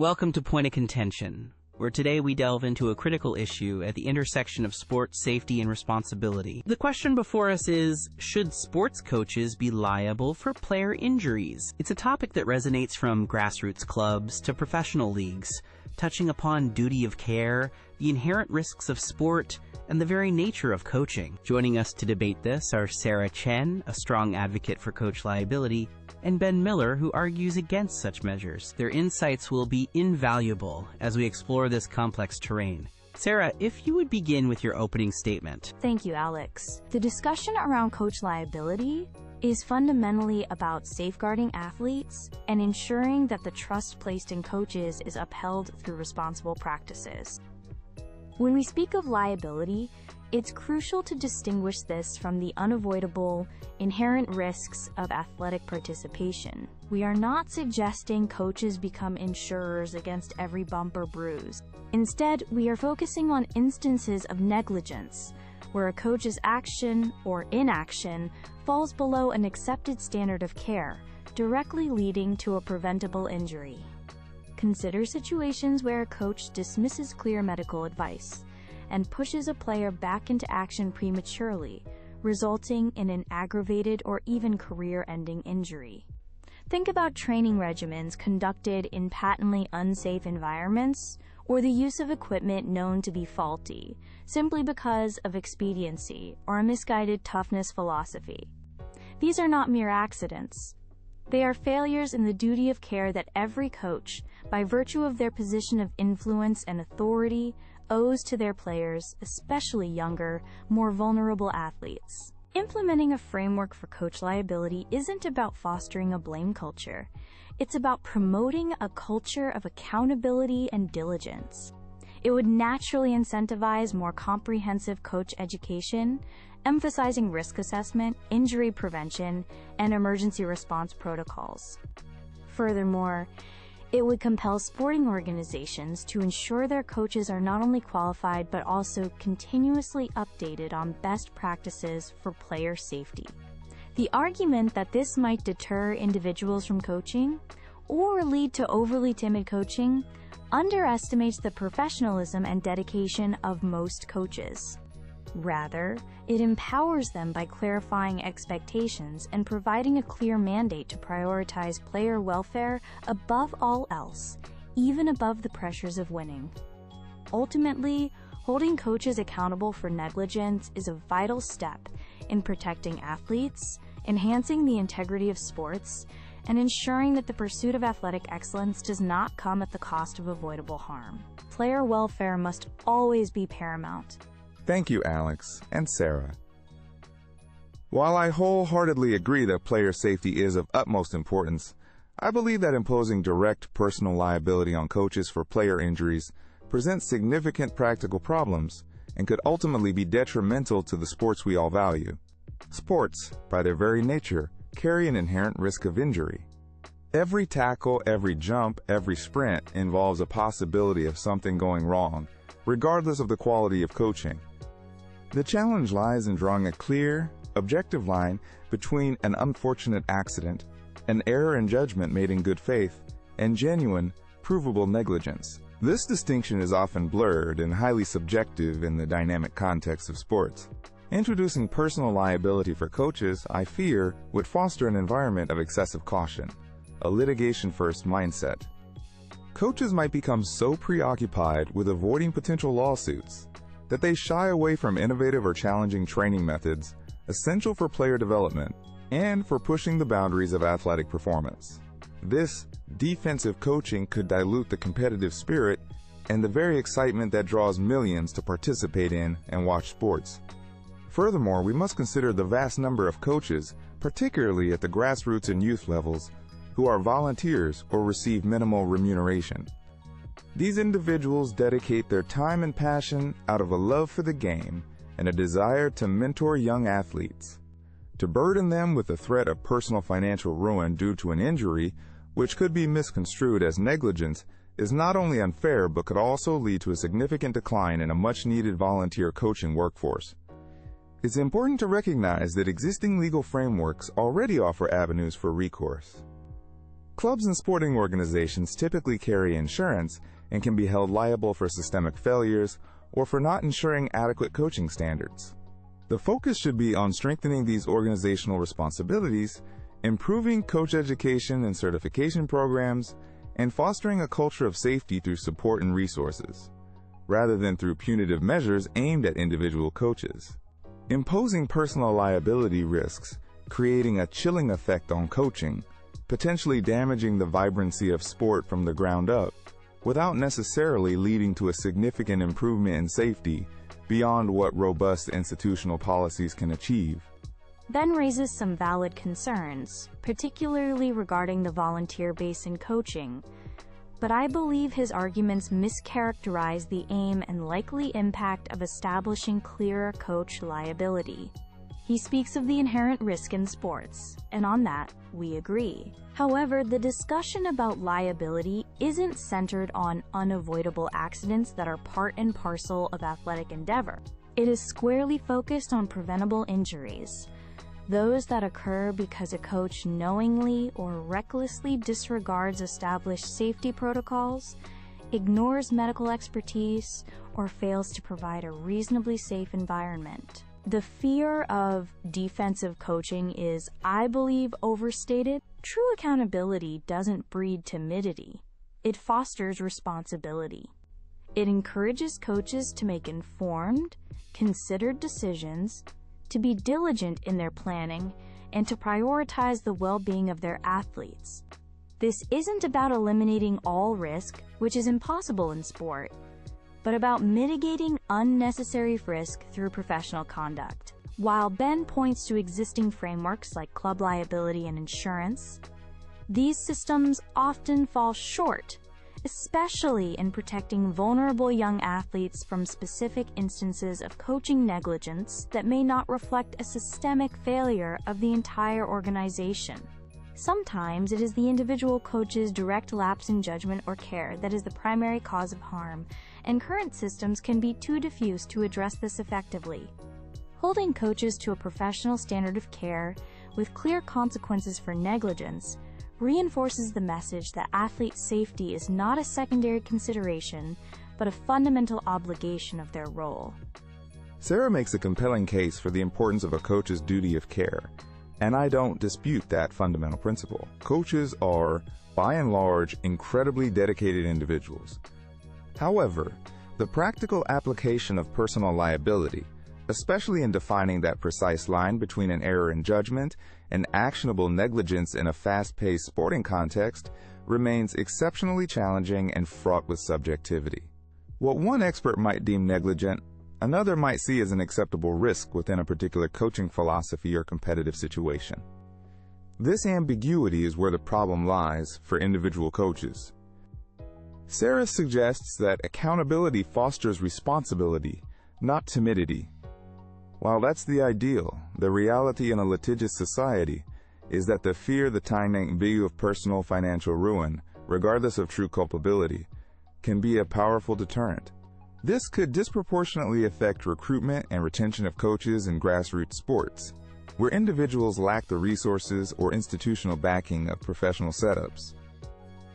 Welcome to Point of Contention, where today we delve into a critical issue at the intersection of sports safety and responsibility. The question before us is, should sports coaches be liable for player injuries? It's a topic that resonates from grassroots clubs to professional leagues, touching upon duty of care, the inherent risks of sport, and the very nature of coaching. Joining us to debate this are Sarah Chen, a strong advocate for coach liability, and Ben Miller, who argues against such measures. Their insights will be invaluable as we explore this complex terrain. Sarah, if you would begin with your opening statement. Thank you, Alex. The discussion around coach liability is fundamentally about safeguarding athletes and ensuring that the trust placed in coaches is upheld through responsible practices. When we speak of liability, it's crucial to distinguish this from the unavoidable, inherent risks of athletic participation. We are not suggesting coaches become insurers against every bump or bruise. Instead, we are focusing on instances of negligence, where a coach's action or inaction falls below an accepted standard of care, directly leading to a preventable injury. Consider situations where a coach dismisses clear medical advice and pushes a player back into action prematurely, resulting in an aggravated or even career-ending injury. Think about training regimens conducted in patently unsafe environments, or the use of equipment known to be faulty, simply because of expediency or a misguided toughness philosophy. These are not mere accidents. They are failures in the duty of care that every coach, by virtue of their position of influence and authority, owes to their players, especially younger, more vulnerable athletes. Implementing a framework for coach liability isn't about fostering a blame culture. It's about promoting a culture of accountability and diligence. It would naturally incentivize more comprehensive coach education, emphasizing risk assessment, injury prevention, and emergency response protocols. Furthermore, it would compel sporting organizations to ensure their coaches are not only qualified but also continuously updated on best practices for player safety. The argument that this might deter individuals from coaching or lead to overly timid coaching underestimates the professionalism and dedication of most coaches. Rather, it empowers them by clarifying expectations and providing a clear mandate to prioritize player welfare above all else, even above the pressures of winning. Ultimately, holding coaches accountable for negligence is a vital step in protecting athletes, enhancing the integrity of sports, and ensuring that the pursuit of athletic excellence does not come at the cost of avoidable harm. Player welfare must always be paramount. Thank you, Alex and Sarah. While I wholeheartedly agree that player safety is of utmost importance, I believe that imposing direct personal liability on coaches for player injuries presents significant practical problems and could ultimately be detrimental to the sports we all value. Sports, by their very nature, carry an inherent risk of injury. Every tackle, every jump, every sprint involves a possibility of something going wrong, regardless of the quality of coaching. The challenge lies in drawing a clear, objective line between an unfortunate accident, an error in judgment made in good faith, and genuine, provable negligence. This distinction is often blurred and highly subjective in the dynamic context of sports. Introducing personal liability for coaches, I fear, would foster an environment of excessive caution, a litigation-first mindset. Coaches might become so preoccupied with avoiding potential lawsuits that they shy away from innovative or challenging training methods essential for player development and for pushing the boundaries of athletic performance. This defensive coaching could dilute the competitive spirit and the very excitement that draws millions to participate in and watch sports. Furthermore, we must consider the vast number of coaches, particularly at the grassroots and youth levels, who are volunteers or receive minimal remuneration. These individuals dedicate their time and passion out of a love for the game and a desire to mentor young athletes. To burden them with the threat of personal financial ruin due to an injury, which could be misconstrued as negligence, is not only unfair but could also lead to a significant decline in a much-needed volunteer coaching workforce. It's important to recognize that existing legal frameworks already offer avenues for recourse. Clubs and sporting organizations typically carry insurance and can be held liable for systemic failures or for not ensuring adequate coaching standards. The focus should be on strengthening these organizational responsibilities, improving coach education and certification programs, and fostering a culture of safety through support and resources, rather than through punitive measures aimed at individual coaches. Imposing personal liability risks, creating a chilling effect on coaching, potentially damaging the vibrancy of sport from the ground up, without necessarily leading to a significant improvement in safety beyond what robust institutional policies can achieve. Ben raises some valid concerns, particularly regarding the volunteer base in coaching, but I believe his arguments mischaracterize the aim and likely impact of establishing clearer coach liability. He speaks of the inherent risk in sports, and on that, we agree. However, the discussion about liability isn't centered on unavoidable accidents that are part and parcel of athletic endeavor. It is squarely focused on preventable injuries, those that occur because a coach knowingly or recklessly disregards established safety protocols, ignores medical expertise, or fails to provide a reasonably safe environment. The fear of defensive coaching is, I believe, overstated. True accountability doesn't breed timidity. It fosters responsibility. It encourages coaches to make informed, considered decisions, to be diligent in their planning, and to prioritize the well-being of their athletes. This isn't about eliminating all risk, which is impossible in sport, but about mitigating unnecessary risk through professional conduct. While Ben points to existing frameworks like club liability and insurance, these systems often fall short, especially in protecting vulnerable young athletes from specific instances of coaching negligence that may not reflect a systemic failure of the entire organization. Sometimes it is the individual coach's direct lapse in judgment or care that is the primary cause of harm, and current systems can be too diffuse to address this effectively. Holding coaches to a professional standard of care with clear consequences for negligence reinforces the message that athlete safety is not a secondary consideration, but a fundamental obligation of their role. Sarah makes a compelling case for the importance of a coach's duty of care, and I don't dispute that fundamental principle. Coaches are, by and large, incredibly dedicated individuals. However, the practical application of personal liability, especially in defining that precise line between an error in judgment and actionable negligence in a fast-paced sporting context, remains exceptionally challenging and fraught with subjectivity. What one expert might deem negligent, another might see as an acceptable risk within a particular coaching philosophy or competitive situation. This ambiguity is where the problem lies for individual coaches. Sarah suggests that accountability fosters responsibility, not timidity. While that's the ideal, the reality in a litigious society is that the fear the tying view of personal financial ruin, regardless of true culpability, can be a powerful deterrent. This could disproportionately affect recruitment and retention of coaches in grassroots sports, where individuals lack the resources or institutional backing of professional setups.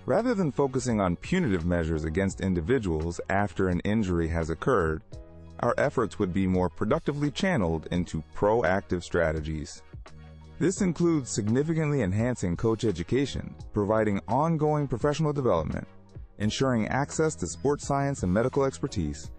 Rather than focusing on punitive measures against individuals after an injury has occurred, our efforts would be more productively channeled into proactive strategies. This includes significantly enhancing coach education, providing ongoing professional development, ensuring access to sports science and medical expertise,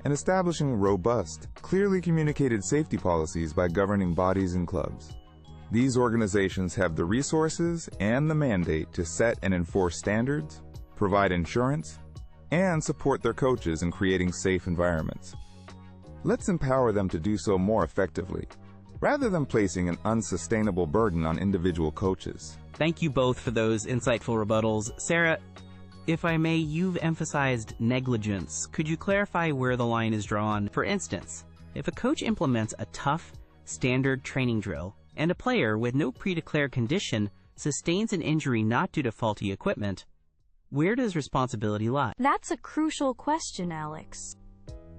and establishing robust, clearly communicated safety policies by governing bodies and clubs. These organizations have the resources and the mandate to set and enforce standards, provide insurance, and support their coaches in creating safe environments. Let's empower them to do so more effectively, rather than placing an unsustainable burden on individual coaches. Thank you both for those insightful rebuttals. Sarah, if I may, you've emphasized negligence. Could you clarify where the line is drawn? For instance, if a coach implements a tough, standard training drill, and a player with no pre-declared condition sustains an injury not due to faulty equipment, where does responsibility lie? That's a crucial question, Alex.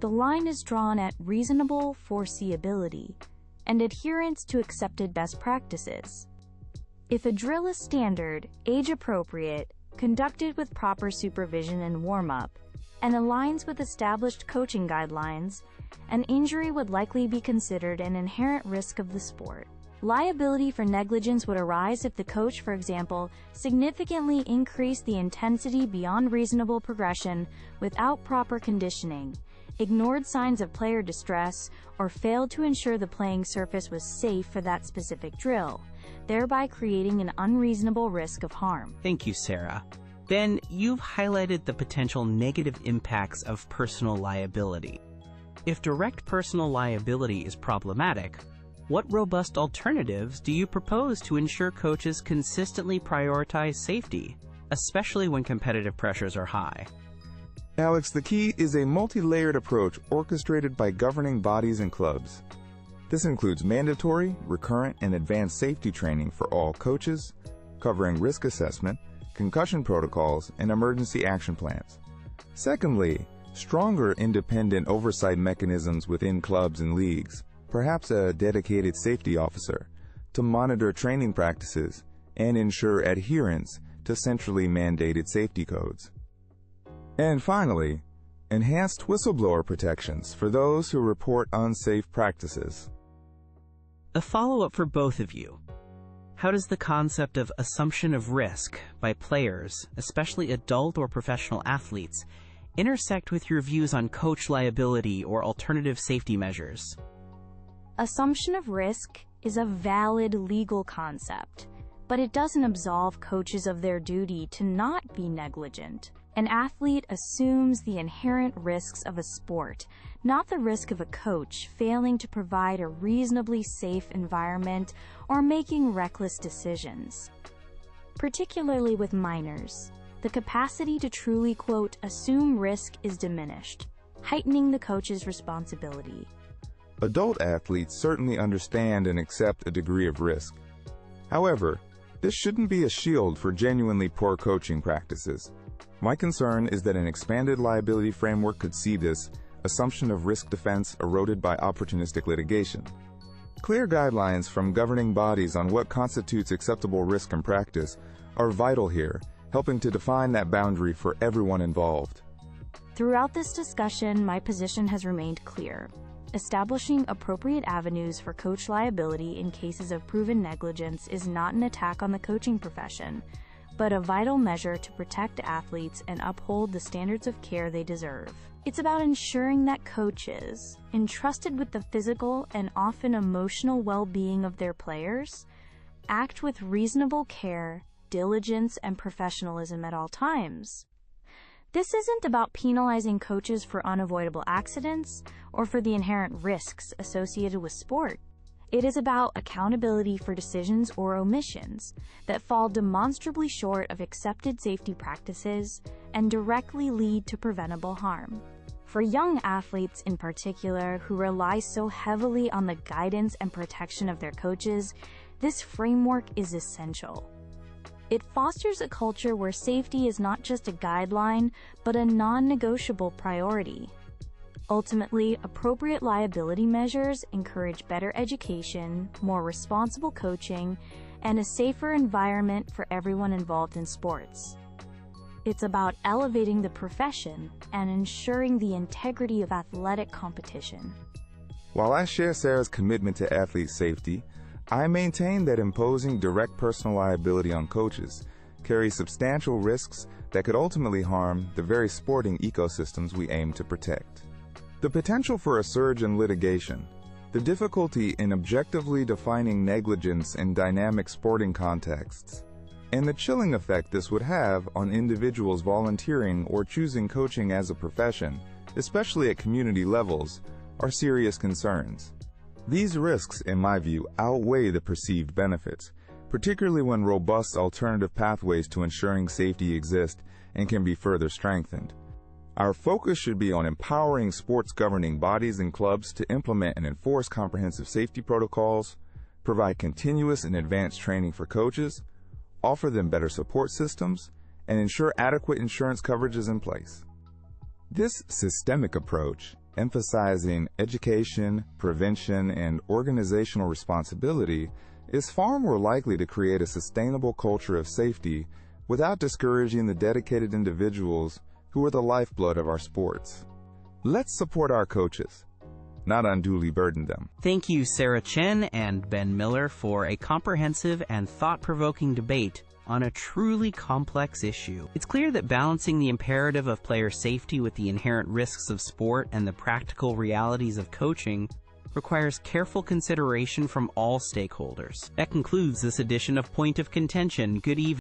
The line is drawn at reasonable foreseeability and adherence to accepted best practices. If a drill is standard, age-appropriate, conducted with proper supervision and warm-up, and aligns with established coaching guidelines, an injury would likely be considered an inherent risk of the sport. Liability for negligence would arise if the coach, for example, significantly increased the intensity beyond reasonable progression without proper conditioning, ignored signs of player distress, or failed to ensure the playing surface was safe for that specific drill, thereby creating an unreasonable risk of harm. Thank you, Sarah. Ben, you've highlighted the potential negative impacts of personal liability. If direct personal liability is problematic, what robust alternatives do you propose to ensure coaches consistently prioritize safety, especially when competitive pressures are high? Alex, the key is a multi-layered approach orchestrated by governing bodies and clubs. This includes mandatory, recurrent, and advanced safety training for all coaches, covering risk assessment, concussion protocols, and emergency action plans. Secondly, stronger independent oversight mechanisms within clubs and leagues, perhaps a dedicated safety officer, to monitor training practices and ensure adherence to centrally mandated safety codes. And finally, enhanced whistleblower protections for those who report unsafe practices. A follow-up for both of you. How does the concept of assumption of risk by players, especially adult or professional athletes, intersect with your views on coach liability or alternative safety measures? Assumption of risk is a valid legal concept, but it doesn't absolve coaches of their duty to not be negligent. An athlete assumes the inherent risks of a sport, not the risk of a coach failing to provide a reasonably safe environment or making reckless decisions. Particularly with minors, the capacity to truly, quote, assume risk is diminished, heightening the coach's responsibility. Adult athletes certainly understand and accept a degree of risk. However, this shouldn't be a shield for genuinely poor coaching practices. My concern is that an expanded liability framework could see this assumption of risk defense eroded by opportunistic litigation. Clear guidelines from governing bodies on what constitutes acceptable risk in practice are vital here, helping to define that boundary for everyone involved. Throughout this discussion, my position has remained clear. Establishing appropriate avenues for coach liability in cases of proven negligence is not an attack on the coaching profession, but a vital measure to protect athletes and uphold the standards of care they deserve. It's about ensuring that coaches, entrusted with the physical and often emotional well-being of their players, act with reasonable care, diligence, and professionalism at all times. This isn't about penalizing coaches for unavoidable accidents or for the inherent risks associated with sport. It is about accountability for decisions or omissions that fall demonstrably short of accepted safety practices and directly lead to preventable harm. For young athletes in particular who rely so heavily on the guidance and protection of their coaches, this framework is essential. It fosters a culture where safety is not just a guideline, but a non-negotiable priority. Ultimately, appropriate liability measures encourage better education, more responsible coaching, and a safer environment for everyone involved in sports. It's about elevating the profession and ensuring the integrity of athletic competition. While I share Sarah's commitment to athlete safety, I maintain that imposing direct personal liability on coaches carries substantial risks that could ultimately harm the very sporting ecosystems we aim to protect. The potential for a surge in litigation, the difficulty in objectively defining negligence in dynamic sporting contexts, and the chilling effect this would have on individuals volunteering or choosing coaching as a profession, especially at community levels, are serious concerns. These risks, in my view, outweigh the perceived benefits, particularly when robust alternative pathways to ensuring safety exist and can be further strengthened. Our focus should be on empowering sports governing bodies and clubs to implement and enforce comprehensive safety protocols, provide continuous and advanced training for coaches, offer them better support systems, and ensure adequate insurance coverage is in place. This systemic approach, emphasizing education, prevention, and organizational responsibility, is far more likely to create a sustainable culture of safety without discouraging the dedicated individuals who are the lifeblood of our sports. Let's support our coaches, not unduly burden them. Thank you, Sarah Chen and Ben Miller, for a comprehensive and thought-provoking debate on a truly complex issue. It's clear that balancing the imperative of player safety with the inherent risks of sport and the practical realities of coaching requires careful consideration from all stakeholders. That concludes this edition of Point of Contention. Good evening.